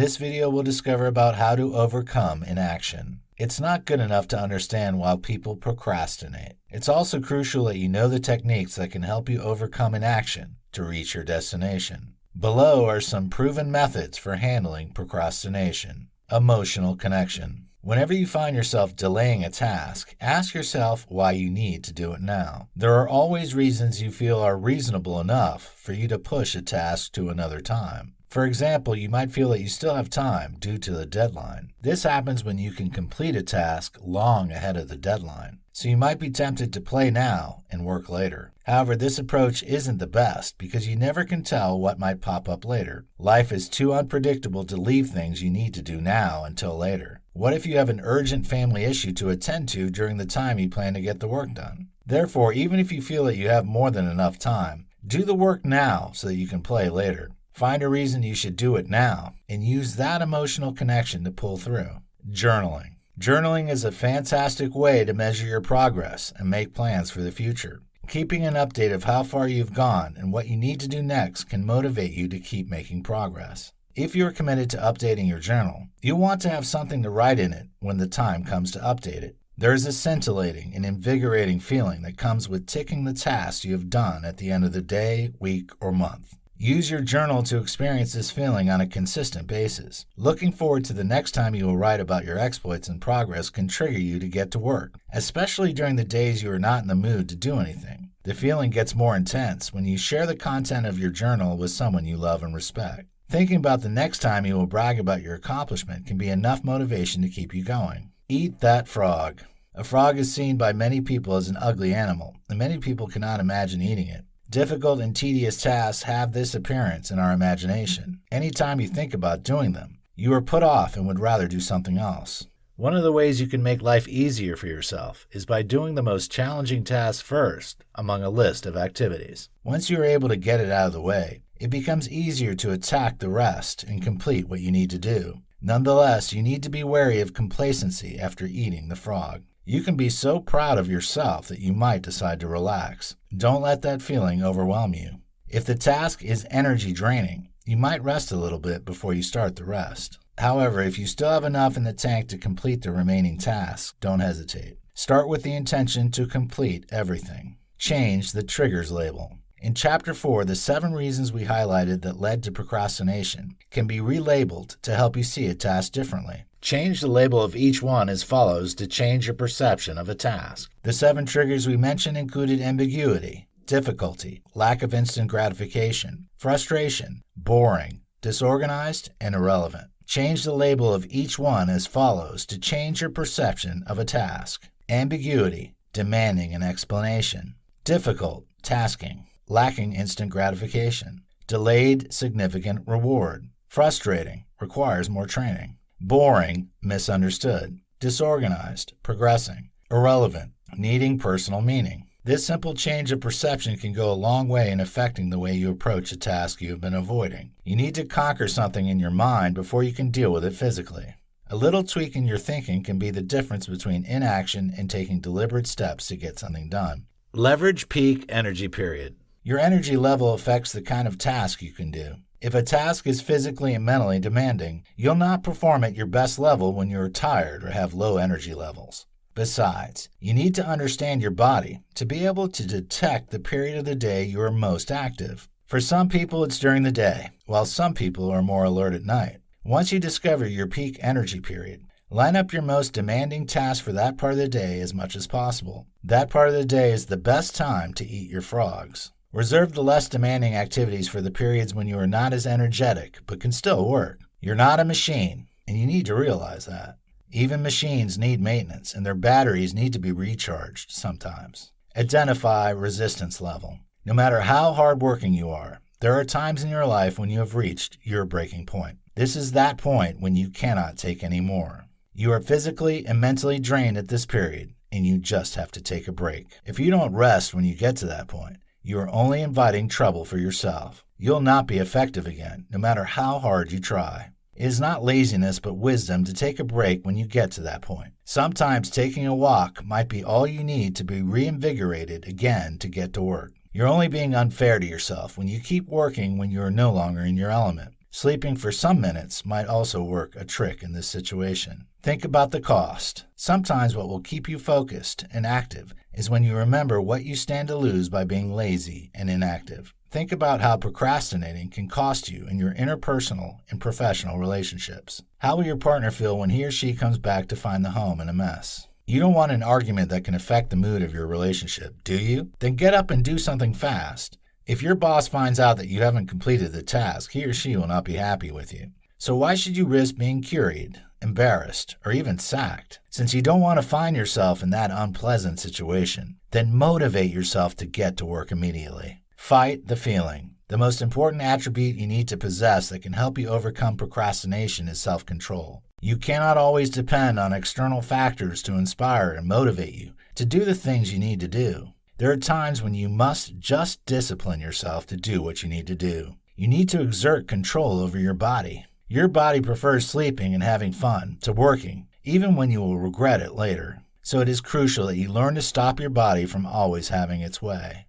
this video we'll discover about how to overcome inaction. It's not good enough to understand why people procrastinate. It's also crucial that you know the techniques that can help you overcome inaction to reach your destination. Below are some proven methods for handling procrastination. Emotional connection. Whenever you find yourself delaying a task, ask yourself why you need to do it now. There are always reasons you feel are reasonable enough for you to push a task to another time. For example, you might feel that you still have time due to the deadline. This happens when you can complete a task long ahead of the deadline. So you might be tempted to play now and work later. However, this approach isn't the best because you never can tell what might pop up later. Life is too unpredictable to leave things you need to do now until later. What if you have an urgent family issue to attend to during the time you plan to get the work done? Therefore, even if you feel that you have more than enough time, do the work now so that you can play later. Find a reason you should do it now and use that emotional connection to pull through. Journaling. Journaling is a fantastic way to measure your progress and make plans for the future. Keeping an update of how far you've gone and what you need to do next can motivate you to keep making progress. If you're committed to updating your journal, you'll want to have something to write in it when the time comes to update it. There is a scintillating and invigorating feeling that comes with ticking the tasks you have done at the end of the day, week, or month. Use your journal to experience this feeling on a consistent basis. Looking forward to the next time you will write about your exploits and progress can trigger you to get to work, especially during the days you are not in the mood to do anything. The feeling gets more intense when you share the content of your journal with someone you love and respect. Thinking about the next time you will brag about your accomplishment can be enough motivation to keep you going. Eat that frog. A frog is seen by many people as an ugly animal, and many people cannot imagine eating it. Difficult and tedious tasks have this appearance in our imagination. Anytime you think about doing them, you are put off and would rather do something else. One of the ways you can make life easier for yourself is by doing the most challenging task first among a list of activities. Once you are able to get it out of the way, it becomes easier to attack the rest and complete what you need to do. Nonetheless, you need to be wary of complacency after eating the frog. You can be so proud of yourself that you might decide to relax. Don't let that feeling overwhelm you. If the task is energy draining, you might rest a little bit before you start the rest. However, if you still have enough in the tank to complete the remaining tasks, don't hesitate. Start with the intention to complete everything. Change the triggers label. In Chapter 4, the 7 reasons we highlighted that led to procrastination can be relabeled to help you see a task differently. Change the label of each one as follows to change your perception of a task. The 7 triggers we mentioned included ambiguity, difficulty, lack of instant gratification, frustration, boring, disorganized, and irrelevant. Change the label of each one as follows to change your perception of a task. Ambiguity, demanding an explanation. Difficult, tasking, lacking instant gratification. Delayed, significant reward. Frustrating, requires more training. Boring, misunderstood. Disorganized, progressing. Irrelevant, needing personal meaning. This simple change of perception can go a long way in affecting the way you approach a task you have been avoiding. You need to conquer something in your mind before you can deal with it physically. A little tweak in your thinking can be the difference between inaction and taking deliberate steps to get something done. Leverage peak energy period. Your energy level affects the kind of task you can do. If a task is physically and mentally demanding, you'll not perform at your best level when you're tired or have low energy levels. Besides, you need to understand your body to be able to detect the period of the day you are most active. For some people, it's during the day, while some people are more alert at night. Once you discover your peak energy period, line up your most demanding task for that part of the day as much as possible. That part of the day is the best time to eat your frogs. Reserve the less demanding activities for the periods when you are not as energetic but can still work. You're not a machine, and you need to realize that. Even machines need maintenance, and their batteries need to be recharged sometimes. Identify resistance level. No matter how hardworking you are, there are times in your life when you have reached your breaking point. This is that point when you cannot take any more. You are physically and mentally drained at this period, and you just have to take a break. If you don't rest when you get to that point, you are only inviting trouble for yourself. You'll not be effective again, no matter how hard you try. It is not laziness but wisdom to take a break when you get to that point. Sometimes taking a walk might be all you need to be reinvigorated again to get to work. You're only being unfair to yourself when you keep working when you are no longer in your element. Sleeping for some minutes might also work a trick in this situation. Think about the cost. Sometimes what will keep you focused and active is when you remember what you stand to lose by being lazy and inactive. Think about how procrastinating can cost you in your interpersonal and professional relationships. How will your partner feel when he or she comes back to find the home in a mess? You don't want an argument that can affect the mood of your relationship, do you? Then get up and do something fast. If your boss finds out that you haven't completed the task, he or she will not be happy with you. So why should you risk being curried, embarrassed, or even sacked? Since you don't want to find yourself in that unpleasant situation, then motivate yourself to get to work immediately. Fight the feeling. The most important attribute you need to possess that can help you overcome procrastination is self-control. You cannot always depend on external factors to inspire and motivate you to do the things you need to do. There are times when you must just discipline yourself to do what you need to do. You need to exert control over your body. Your body prefers sleeping and having fun to working, even when you will regret it later. So it is crucial that you learn to stop your body from always having its way.